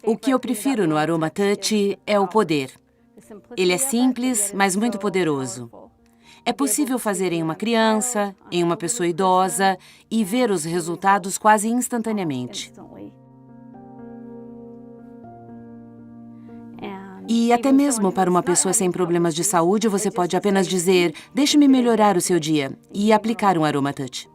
O que eu prefiro no Aroma Touch é o poder. Ele é simples, mas muito poderoso. É possível fazer em uma criança, em uma pessoa idosa e ver os resultados quase instantaneamente. E até mesmo para uma pessoa sem problemas de saúde, você pode apenas dizer, deixe-me melhorar o seu dia, e aplicar um Aroma Touch.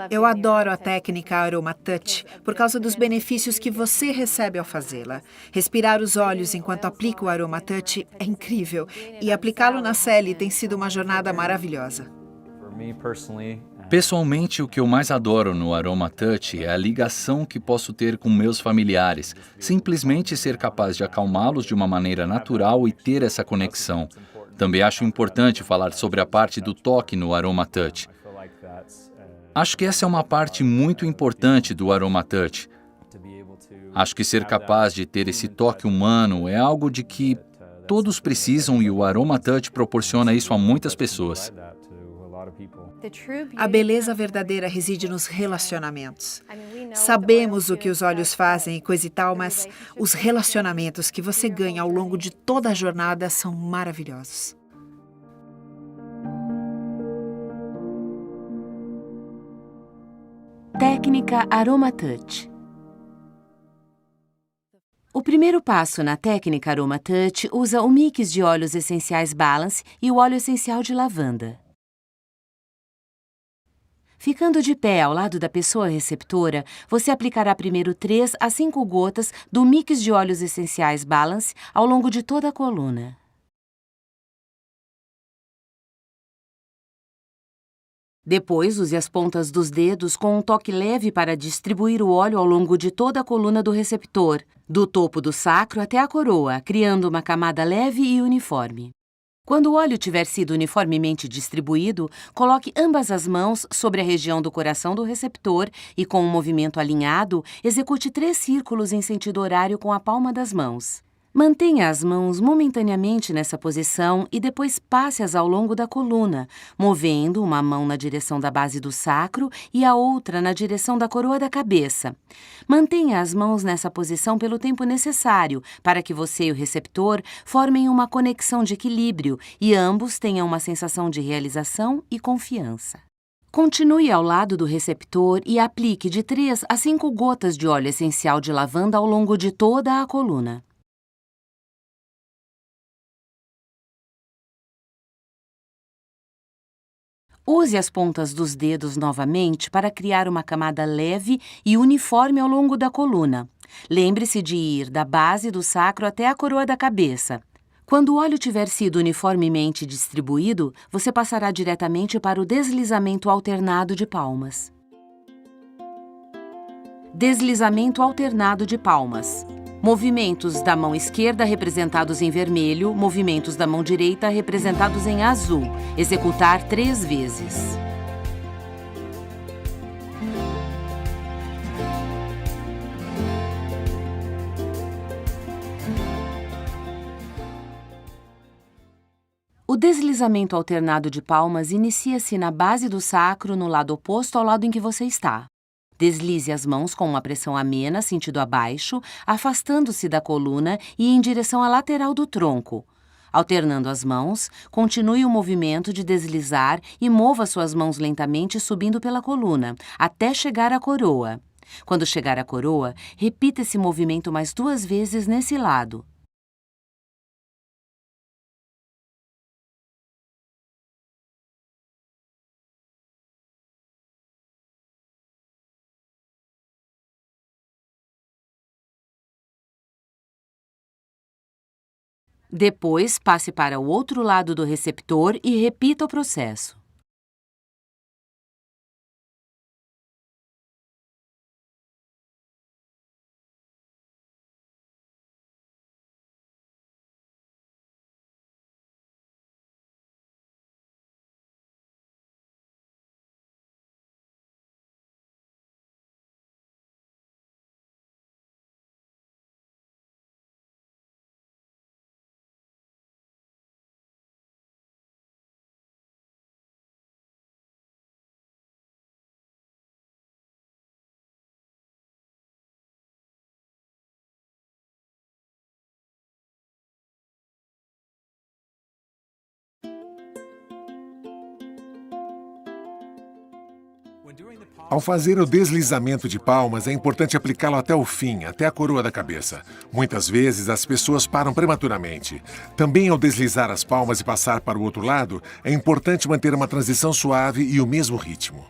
Eu adoro a técnica Aroma Touch por causa dos benefícios que você recebe ao fazê-la. Respirar os olhos enquanto aplica o Aroma Touch é incrível e aplicá-lo na Sally tem sido uma jornada maravilhosa. Pessoalmente, o que eu mais adoro no Aroma Touch é a ligação que posso ter com meus familiares. Simplesmente ser capaz de acalmá-los de uma maneira natural e ter essa conexão. Também acho importante falar sobre a parte do toque no Aroma Touch. Acho que essa é uma parte muito importante do Aroma Touch. Acho que ser capaz de ter esse toque humano é algo de que todos precisam e o Aroma Touch proporciona isso a muitas pessoas. A beleza verdadeira reside nos relacionamentos. Sabemos o que os olhos fazem e coisa e tal, mas os relacionamentos que você ganha ao longo de toda a jornada são maravilhosos. Técnica Aroma Touch. O primeiro passo na técnica Aroma Touch usa o mix de óleos essenciais Balance e o óleo essencial de lavanda. Ficando de pé ao lado da pessoa receptora, você aplicará primeiro 3 a 5 gotas do mix de óleos essenciais Balance ao longo de toda a coluna. Depois, use as pontas dos dedos com um toque leve para distribuir o óleo ao longo de toda a coluna do receptor, do topo do sacro até a coroa, criando uma camada leve e uniforme. Quando o óleo tiver sido uniformemente distribuído, coloque ambas as mãos sobre a região do coração do receptor e, com um movimento alinhado, execute 3 círculos em sentido horário com a palma das mãos. Mantenha as mãos momentaneamente nessa posição e depois passe-as ao longo da coluna, movendo uma mão na direção da base do sacro e a outra na direção da coroa da cabeça. Mantenha as mãos nessa posição pelo tempo necessário para que você e o receptor formem uma conexão de equilíbrio e ambos tenham uma sensação de realização e confiança. Continue ao lado do receptor e aplique de 3 a 5 gotas de óleo essencial de lavanda ao longo de toda a coluna. Use as pontas dos dedos novamente para criar uma camada leve e uniforme ao longo da coluna. Lembre-se de ir da base do sacro até a coroa da cabeça. Quando o óleo tiver sido uniformemente distribuído, você passará diretamente para o deslizamento alternado de palmas. Deslizamento alternado de palmas. Movimentos da mão esquerda representados em vermelho, movimentos da mão direita representados em azul. Executar 3 vezes. O deslizamento alternado de palmas inicia-se na base do sacro, no lado oposto ao lado em que você está. Deslize as mãos com uma pressão amena, sentido abaixo, afastando-se da coluna e em direção à lateral do tronco. Alternando as mãos, continue o movimento de deslizar e mova suas mãos lentamente subindo pela coluna, até chegar à coroa. Quando chegar à coroa, repita esse movimento mais 2 vezes nesse lado. Depois, passe para o outro lado do receptor e repita o processo. Ao fazer o deslizamento de palmas, é importante aplicá-lo até o fim, até a coroa da cabeça. Muitas vezes, as pessoas param prematuramente. Também, ao deslizar as palmas e passar para o outro lado, é importante manter uma transição suave e o mesmo ritmo.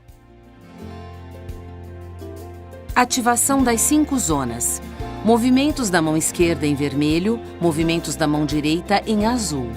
Ativação das 5 zonas. Movimentos da mão esquerda em vermelho, movimentos da mão direita em azul.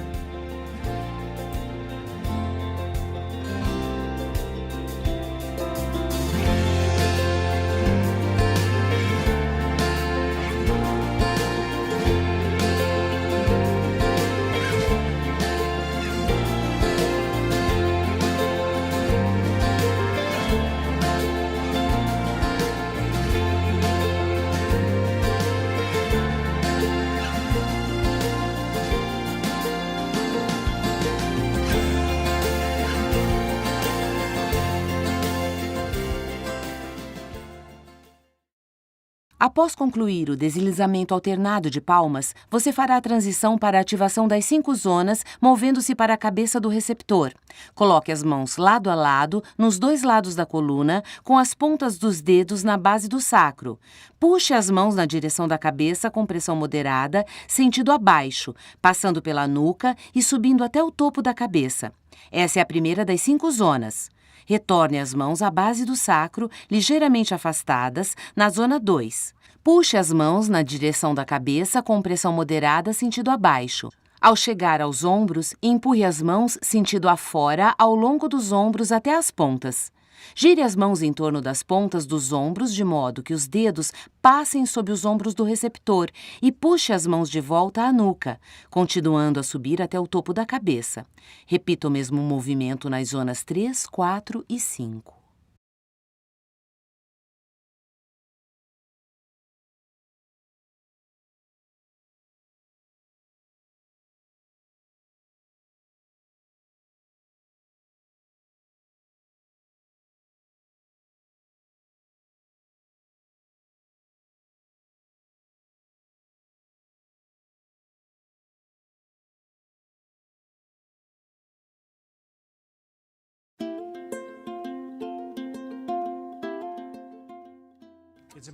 Após concluir o deslizamento alternado de palmas, você fará a transição para a ativação das 5 zonas, movendo-se para a cabeça do receptor. Coloque as mãos lado a lado, nos 2 lados da coluna, com as pontas dos dedos na base do sacro. Puxe as mãos na direção da cabeça com pressão moderada, sentido abaixo, passando pela nuca e subindo até o topo da cabeça. Essa é a primeira das 5 zonas. Retorne as mãos à base do sacro, ligeiramente afastadas, na zona 2. Puxe as mãos na direção da cabeça com pressão moderada, sentido abaixo. Ao chegar aos ombros, empurre as mãos sentido afora ao longo dos ombros até as pontas. Gire as mãos em torno das pontas dos ombros de modo que os dedos passem sob os ombros do receptor e puxe as mãos de volta à nuca, continuando a subir até o topo da cabeça. Repita o mesmo movimento nas zonas 3, 4 e 5.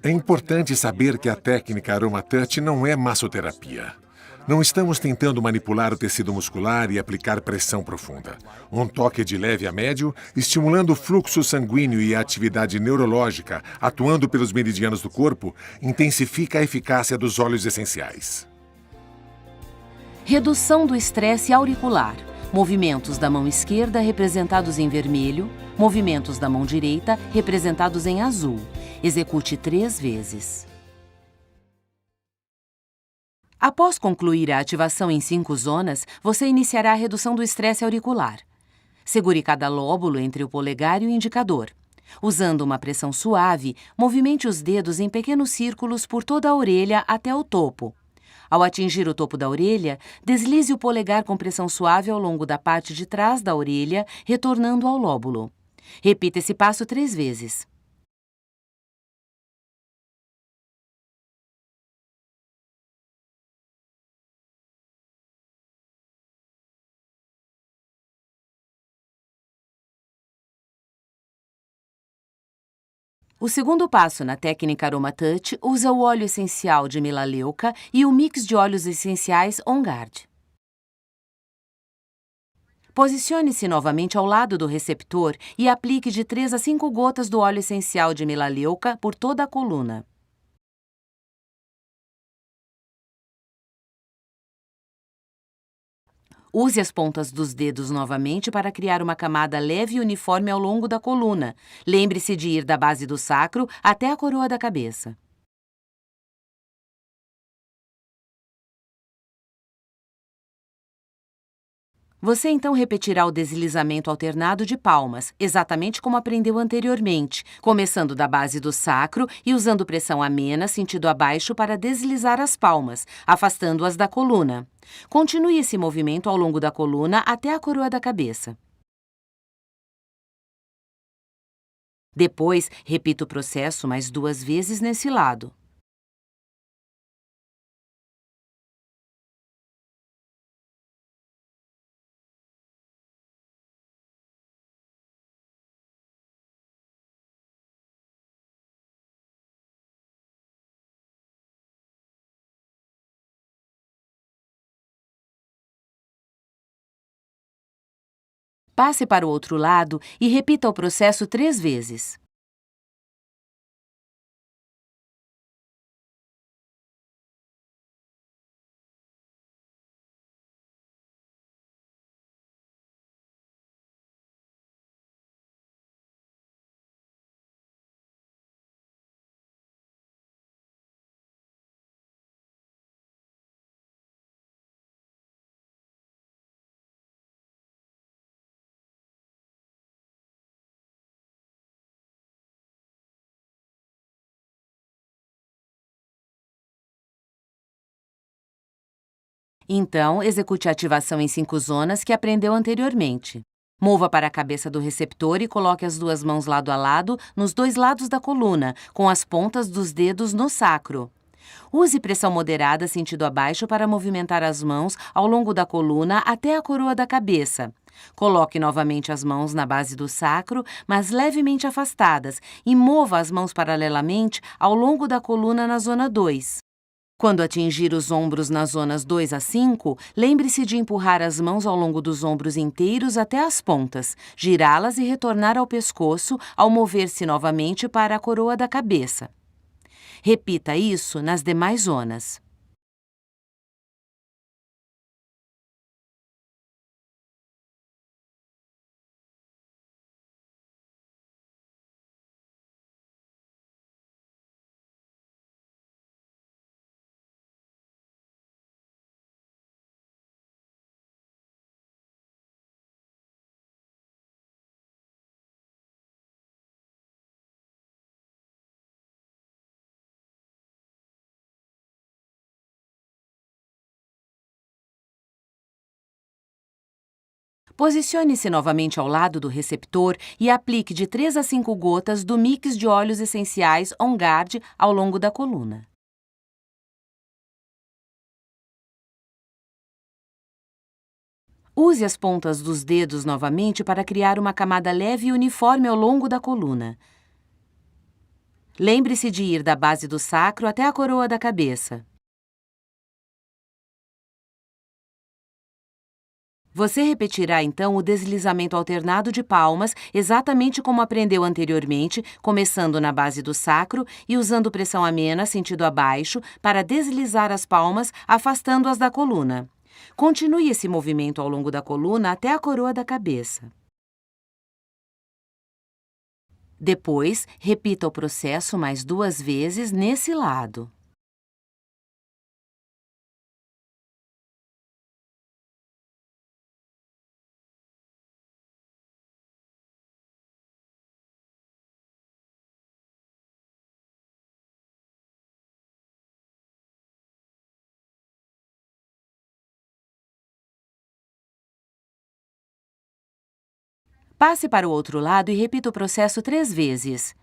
É importante saber que a técnica AromaTouch não é massoterapia. Não estamos tentando manipular o tecido muscular e aplicar pressão profunda. Um toque de leve a médio, estimulando o fluxo sanguíneo e a atividade neurológica, atuando pelos meridianos do corpo, intensifica a eficácia dos óleos essenciais. Redução do estresse auricular. Movimentos da mão esquerda representados em vermelho, movimentos da mão direita representados em azul. Execute 3 vezes. Após concluir a ativação em 5 zonas, você iniciará a redução do estresse auricular. Segure cada lóbulo entre o polegar e o indicador. Usando uma pressão suave, movimente os dedos em pequenos círculos por toda a orelha até o topo. Ao atingir o topo da orelha, deslize o polegar com pressão suave ao longo da parte de trás da orelha, retornando ao lóbulo. Repita esse passo 3 vezes. O segundo passo na técnica AromaTouch usa o óleo essencial de melaleuca e o mix de óleos essenciais On Guard. Posicione-se novamente ao lado do receptor e aplique de 3 a 5 gotas do óleo essencial de melaleuca por toda a coluna. Use as pontas dos dedos novamente para criar uma camada leve e uniforme ao longo da coluna. Lembre-se de ir da base do sacro até a coroa da cabeça. Você então repetirá o deslizamento alternado de palmas, exatamente como aprendeu anteriormente, começando da base do sacro e usando pressão amena sentido abaixo para deslizar as palmas, afastando-as da coluna. Continue esse movimento ao longo da coluna até a coroa da cabeça. Depois, repita o processo mais 2 vezes nesse lado. Passe para o outro lado e repita o processo 3 vezes. Então, execute a ativação em 5 zonas que aprendeu anteriormente. Mova para a cabeça do receptor e coloque as 2 mãos lado a lado nos 2 lados da coluna, com as pontas dos dedos no sacro. Use pressão moderada sentido abaixo para movimentar as mãos ao longo da coluna até a coroa da cabeça. Coloque novamente as mãos na base do sacro, mas levemente afastadas, e mova as mãos paralelamente ao longo da coluna na zona 2. Quando atingir os ombros nas zonas 2 a 5, lembre-se de empurrar as mãos ao longo dos ombros inteiros até as pontas, girá-las e retornar ao pescoço ao mover-se novamente para a coroa da cabeça. Repita isso nas demais zonas. Posicione-se novamente ao lado do receptor e aplique de 3 a 5 gotas do mix de óleos essenciais On Guard ao longo da coluna. Use as pontas dos dedos novamente para criar uma camada leve e uniforme ao longo da coluna. Lembre-se de ir da base do sacro até a coroa da cabeça. Você repetirá então o deslizamento alternado de palmas, exatamente como aprendeu anteriormente, começando na base do sacro e usando pressão amena sentido abaixo para deslizar as palmas, afastando-as da coluna. Continue esse movimento ao longo da coluna até a coroa da cabeça. Depois, repita o processo mais 2 vezes nesse lado. Passe para o outro lado e repita o processo 3 vezes.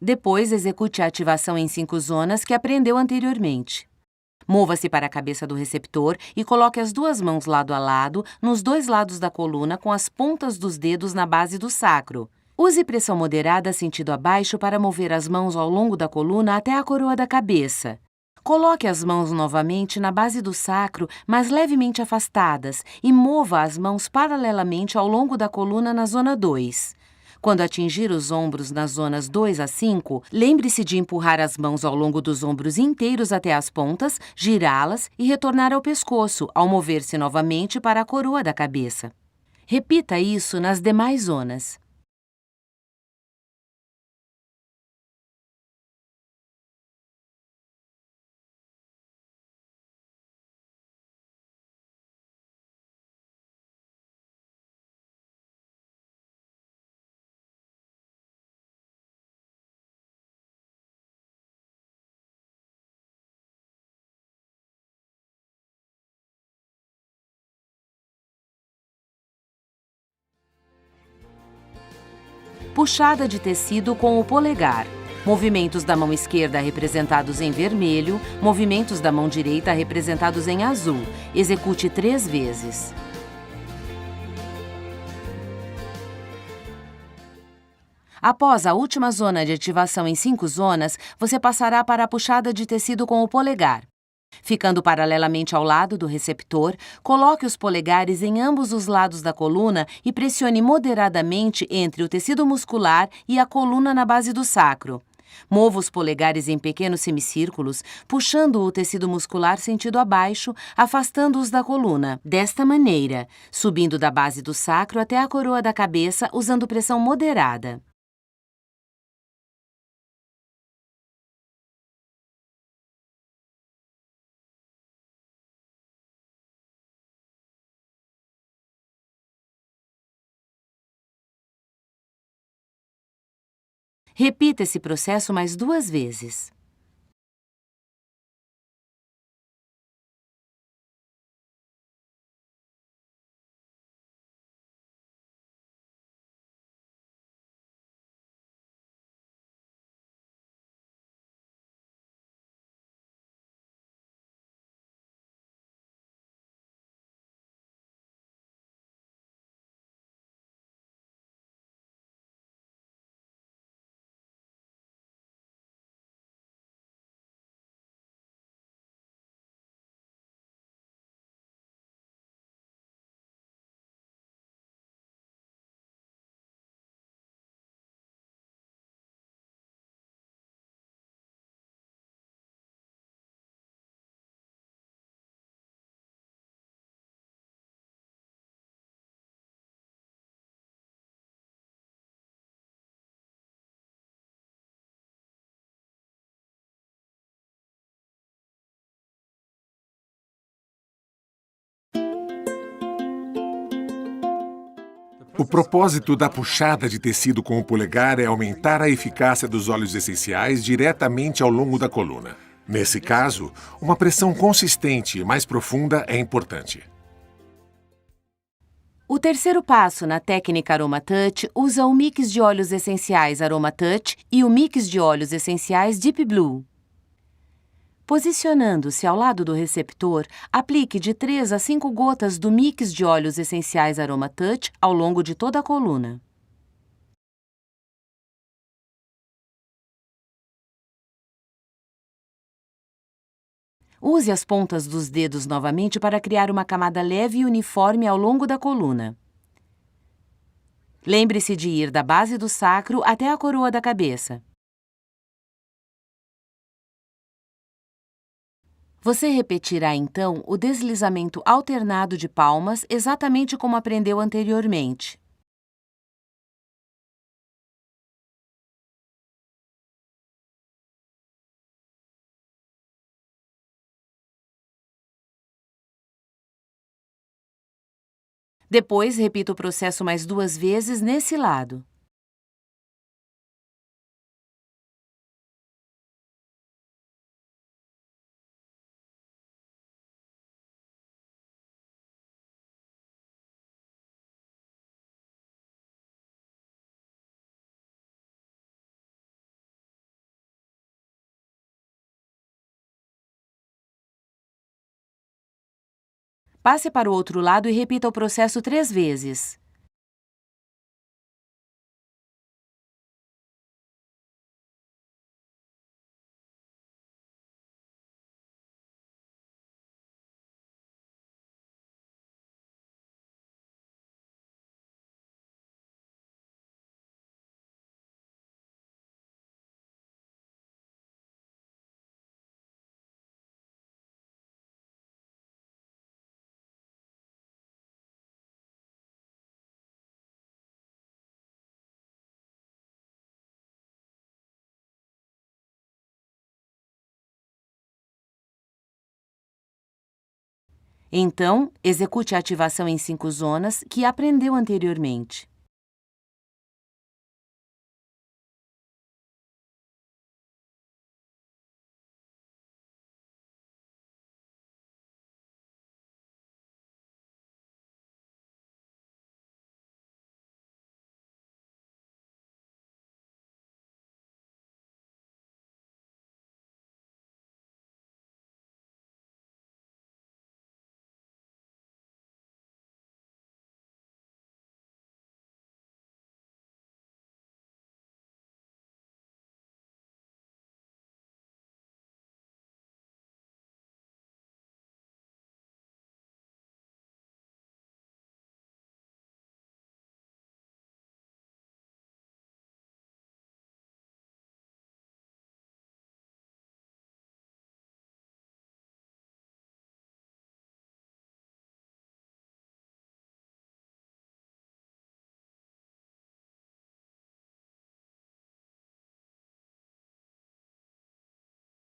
Depois, execute a ativação em 5 zonas que aprendeu anteriormente. Mova-se para a cabeça do receptor e coloque as 2 mãos lado a lado nos 2 lados da coluna com as pontas dos dedos na base do sacro. Use pressão moderada sentido abaixo para mover as mãos ao longo da coluna até a coroa da cabeça. Coloque as mãos novamente na base do sacro, mas levemente afastadas, e mova as mãos paralelamente ao longo da coluna na zona 2. Quando atingir os ombros nas zonas 2 a 5, lembre-se de empurrar as mãos ao longo dos ombros inteiros até as pontas, girá-las e retornar ao pescoço, ao mover-se novamente para a coroa da cabeça. Repita isso nas demais zonas. Puxada de tecido com o polegar. Movimentos da mão esquerda representados em vermelho, movimentos da mão direita representados em azul. Execute 3 vezes. Após a última zona de ativação em 5 zonas, você passará para a puxada de tecido com o polegar. Ficando paralelamente ao lado do receptor, coloque os polegares em ambos os lados da coluna e pressione moderadamente entre o tecido muscular e a coluna na base do sacro. Mova os polegares em pequenos semicírculos, puxando o tecido muscular sentido abaixo, afastando-os da coluna. Desta maneira, subindo da base do sacro até a coroa da cabeça, usando pressão moderada. Repita esse processo mais 2 vezes. O propósito da puxada de tecido com o polegar é aumentar a eficácia dos óleos essenciais diretamente ao longo da coluna. Nesse caso, uma pressão consistente e mais profunda é importante. O terceiro passo na técnica Aroma Touch usa o mix de óleos essenciais Aroma Touch e o mix de óleos essenciais Deep Blue. Posicionando-se ao lado do receptor, aplique de 3 a 5 gotas do mix de óleos essenciais Aroma Touch ao longo de toda a coluna. Use as pontas dos dedos novamente para criar uma camada leve e uniforme ao longo da coluna. Lembre-se de ir da base do sacro até a coroa da cabeça. Você repetirá, então, o deslizamento alternado de palmas exatamente como aprendeu anteriormente. Depois, repita o processo mais 2 vezes nesse lado. Passe para o outro lado e repita o processo 3 vezes. Então, execute a ativação em 5 zonas que aprendeu anteriormente.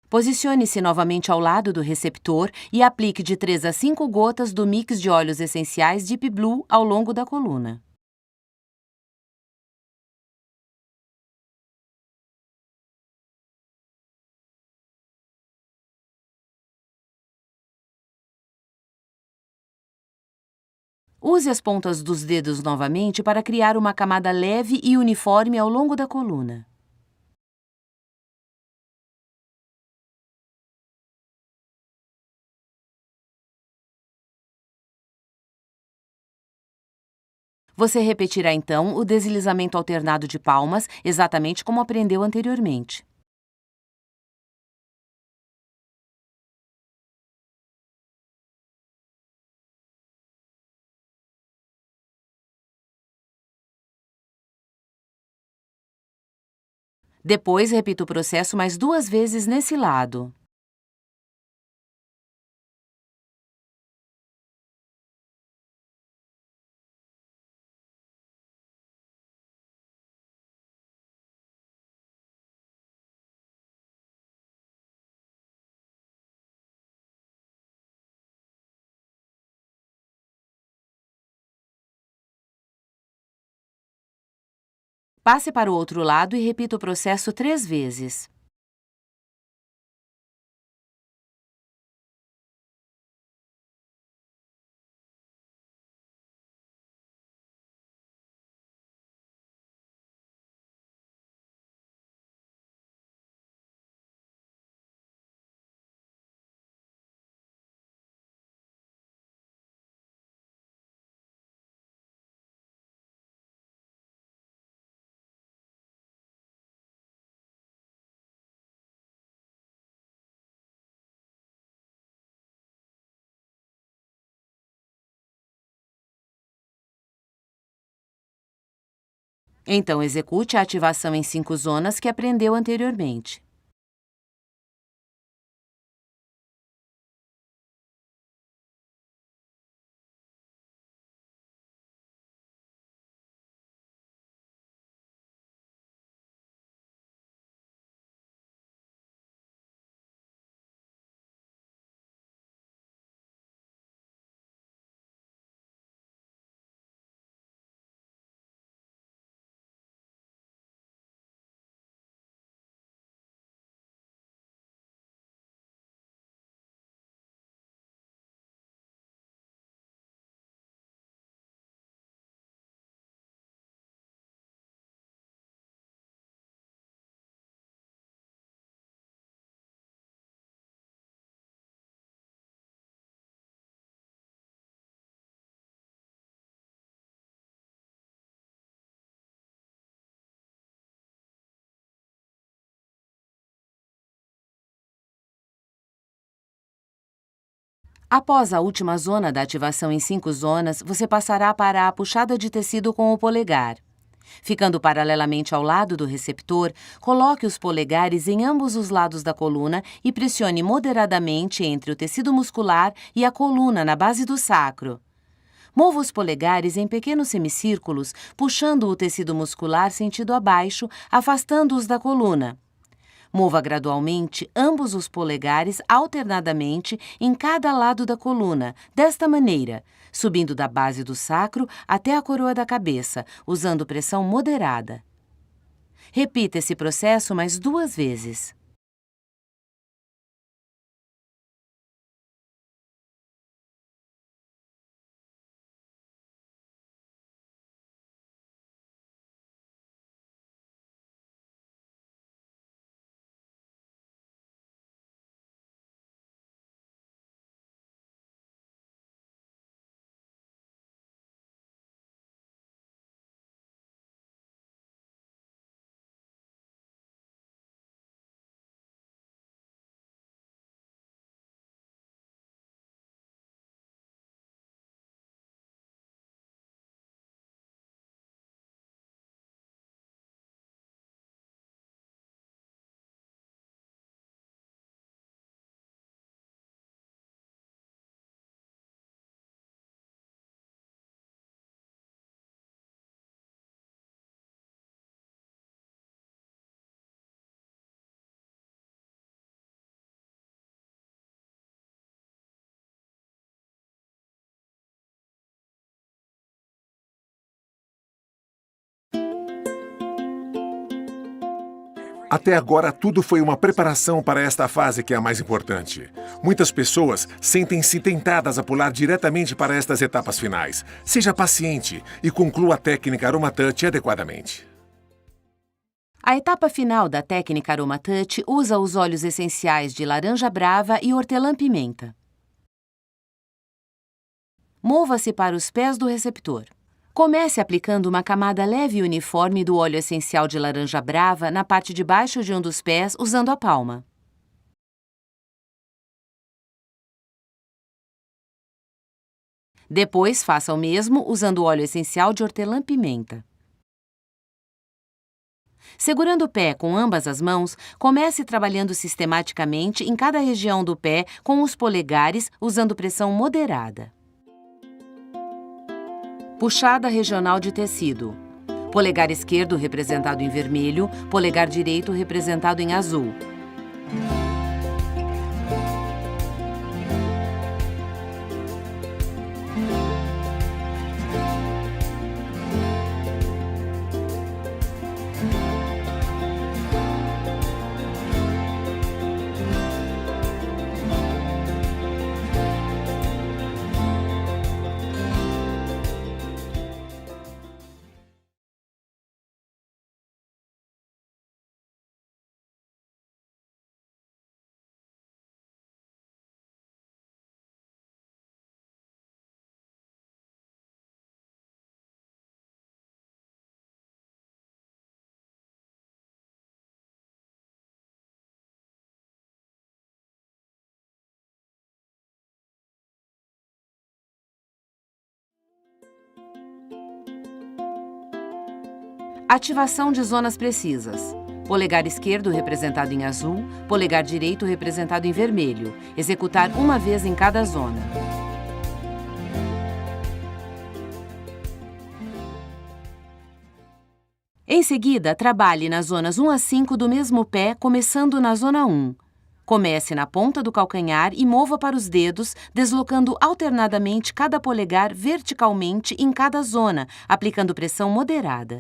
Posicione-se novamente ao lado do receptor e aplique de 3 a 5 gotas do mix de óleos essenciais Deep Blue ao longo da coluna. Use as pontas dos dedos novamente para criar uma camada leve e uniforme ao longo da coluna. Você repetirá então o deslizamento alternado de palmas, exatamente como aprendeu anteriormente. Depois, repita o processo mais 2 vezes nesse lado. Passe para o outro lado e repita o processo 3 vezes. Então, execute a ativação em 5 zonas que aprendeu anteriormente. Após a última zona da ativação em 5 zonas, você passará para a puxada de tecido com o polegar. Ficando paralelamente ao lado do receptor, coloque os polegares em ambos os lados da coluna e pressione moderadamente entre o tecido muscular e a coluna na base do sacro. Mova os polegares em pequenos semicírculos, puxando o tecido muscular sentido abaixo, afastando-os da coluna. Mova gradualmente ambos os polegares alternadamente em cada lado da coluna, desta maneira, subindo da base do sacro até a coroa da cabeça, usando pressão moderada. Repita esse processo mais 2 vezes. Até agora, tudo foi uma preparação para esta fase que é a mais importante. Muitas pessoas sentem-se tentadas a pular diretamente para estas etapas finais. Seja paciente e conclua a técnica AromaTouch adequadamente. A etapa final da técnica AromaTouch usa os óleos essenciais de laranja brava e hortelã-pimenta. Mova-se para os pés do receptor. Comece aplicando uma camada leve e uniforme do óleo essencial de laranja brava na parte de baixo de um dos pés usando a palma. Depois, faça o mesmo usando o óleo essencial de hortelã-pimenta. Segurando o pé com ambas as mãos, comece trabalhando sistematicamente em cada região do pé com os polegares, usando pressão moderada. Puxada regional de tecido. Polegar esquerdo representado em vermelho, polegar direito representado em azul. Ativação de zonas precisas. Polegar esquerdo representado em azul, polegar direito representado em vermelho. Executar uma vez em cada zona. Em seguida, trabalhe nas zonas 1 a 5 do mesmo pé, começando na zona 1. Comece na ponta do calcanhar e mova para os dedos, deslocando alternadamente cada polegar verticalmente em cada zona, aplicando pressão moderada.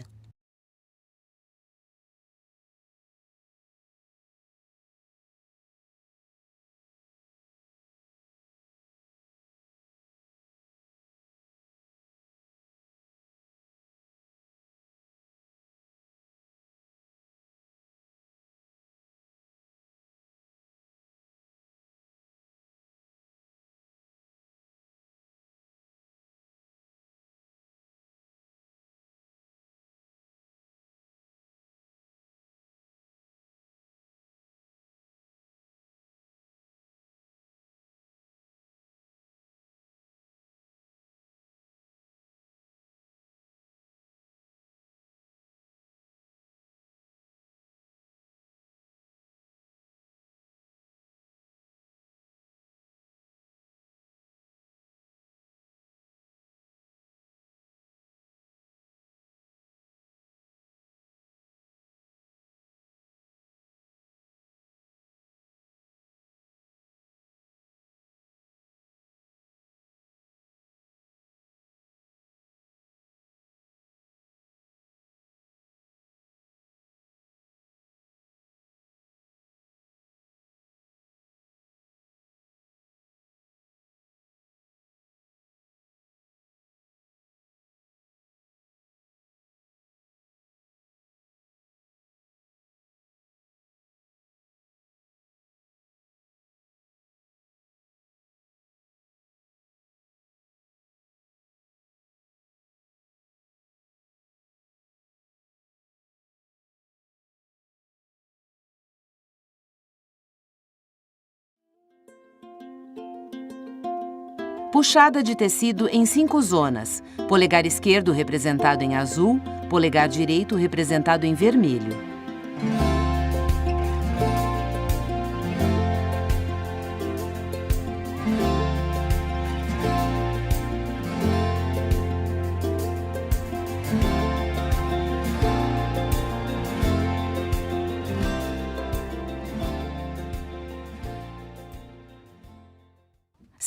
Puxada de tecido em 5 zonas. Polegar esquerdo representado em azul, polegar direito representado em vermelho.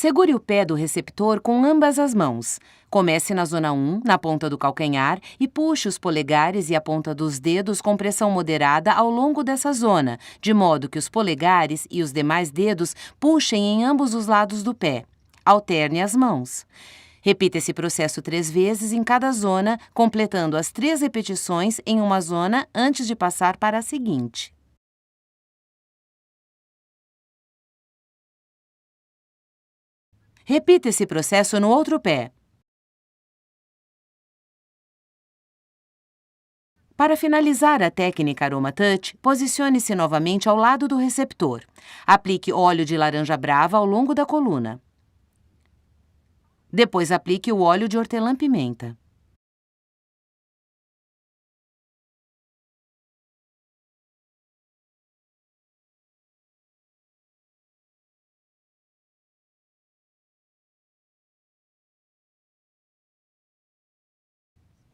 Segure o pé do receptor com ambas as mãos. Comece na zona 1, na ponta do calcanhar, e puxe os polegares e a ponta dos dedos com pressão moderada ao longo dessa zona, de modo que os polegares e os demais dedos puxem em ambos os lados do pé. Alterne as mãos. Repita esse processo 3 vezes em cada zona, completando as 3 repetições em uma zona antes de passar para a seguinte. Repita esse processo no outro pé. Para finalizar a técnica Aroma Touch, posicione-se novamente ao lado do receptor. Aplique óleo de laranja brava ao longo da coluna. Depois aplique o óleo de hortelã-pimenta.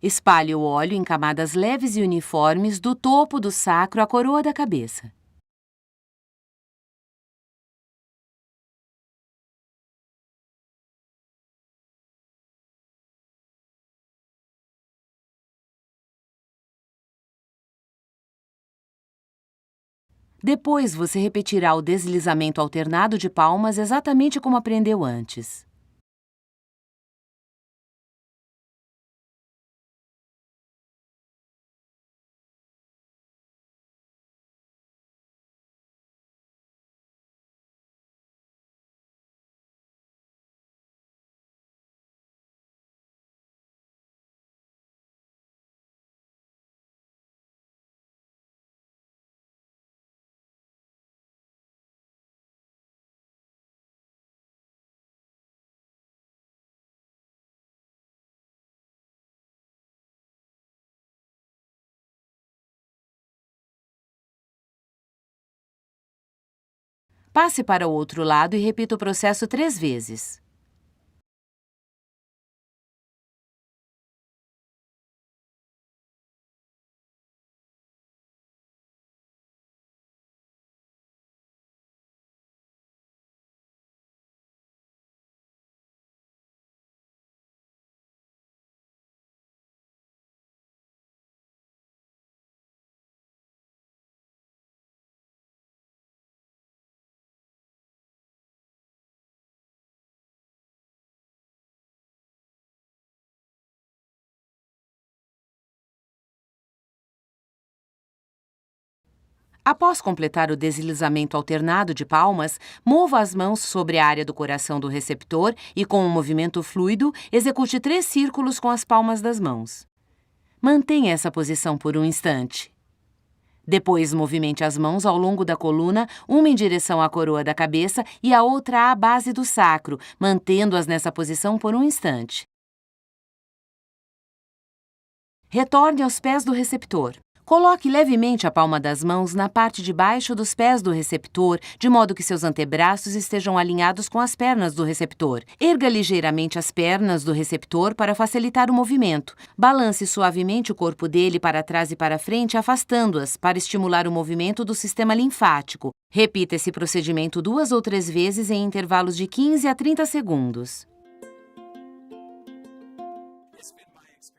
Espalhe o óleo em camadas leves e uniformes do topo do sacro à coroa da cabeça. Depois, você repetirá o deslizamento alternado de palmas exatamente como aprendeu antes. Passe para o outro lado e repita o processo 3 vezes. Após completar o deslizamento alternado de palmas, mova as mãos sobre a área do coração do receptor e, com um movimento fluido, execute 3 círculos com as palmas das mãos. Mantenha essa posição por um instante. Depois, movimente as mãos ao longo da coluna, uma em direção à coroa da cabeça e a outra à base do sacro, mantendo-as nessa posição por um instante. Retorne aos pés do receptor. Coloque levemente a palma das mãos na parte de baixo dos pés do receptor, de modo que seus antebraços estejam alinhados com as pernas do receptor. Erga ligeiramente as pernas do receptor para facilitar o movimento. Balance suavemente o corpo dele para trás e para frente, afastando-as, para estimular o movimento do sistema linfático. Repita esse procedimento 2 ou 3 vezes em intervalos de 15 a 30 segundos.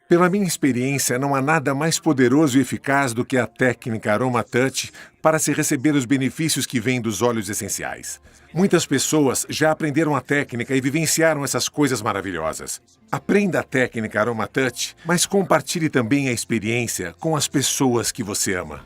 Pela minha experiência, não há nada mais poderoso e eficaz do que a técnica Aroma Touch para se receber os benefícios que vêm dos óleos essenciais. Muitas pessoas já aprenderam a técnica e vivenciaram essas coisas maravilhosas. Aprenda a técnica Aroma Touch, mas compartilhe também a experiência com as pessoas que você ama.